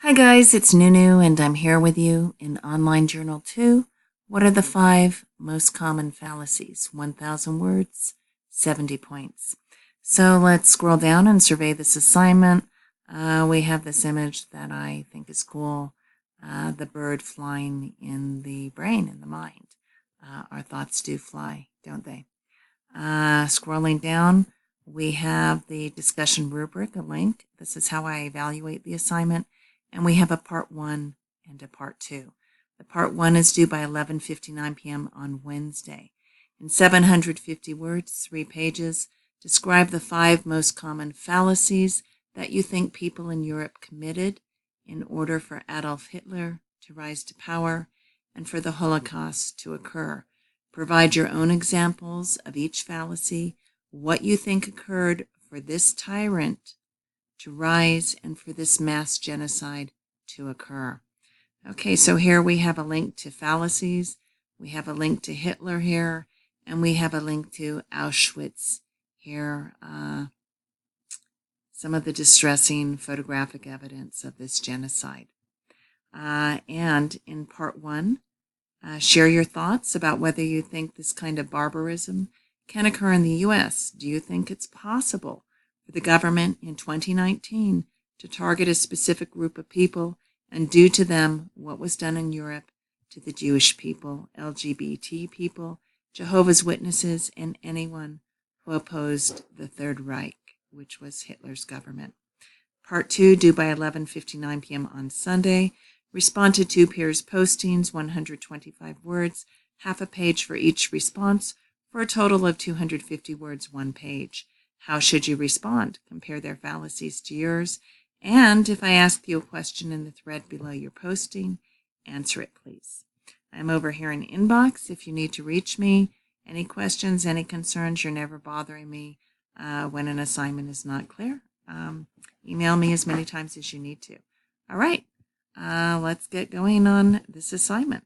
Hi guys, it's Nunu and I'm here with you in Online Journal 2. What are the 5 most common fallacies? 1,000 words, 70 points. So let's scroll down and survey this assignment. We have this image that I think is cool. The bird flying in the brain, in the mind. Our thoughts do fly, don't they? Scrolling down, we have the discussion rubric, a link. This is how I evaluate the assignment. And we have a part 1 and a part 2. The part 1 is due by 11:59 p.m. on Wednesday. In 750 words, 3 pages, describe the 5 most common fallacies that you think people in Europe committed in order for Adolf Hitler to rise to power and for the Holocaust to occur. Provide your own examples of each fallacy, what you think occurred for this tyrant to rise and for this mass genocide to occur. Okay, so here we have a link to fallacies, we have a link to Hitler here, and we have a link to Auschwitz here. Some of the distressing photographic evidence of this genocide. And in part 1, share your thoughts about whether you think this kind of barbarism can occur in the U.S. Do you think it's possible for the government in 2019 to target a specific group of people and do to them what was done in Europe to the Jewish people, LGBT people, Jehovah's Witnesses, and anyone who opposed the Third Reich, which was Hitler's government? Part 2, due by 11:59 p.m. on Sunday. Respond to 2 peers' postings, 125 words, half a page for each response, for a total of 250 words, 1 page. How should you respond? Compare their fallacies to yours. And if I ask you a question in the thread below your posting, answer it, please. I'm over here in inbox if you need to reach me. Any questions, any concerns, you're never bothering me when an assignment is not clear. Email me as many times as you need to. All right, let's get going on this assignment.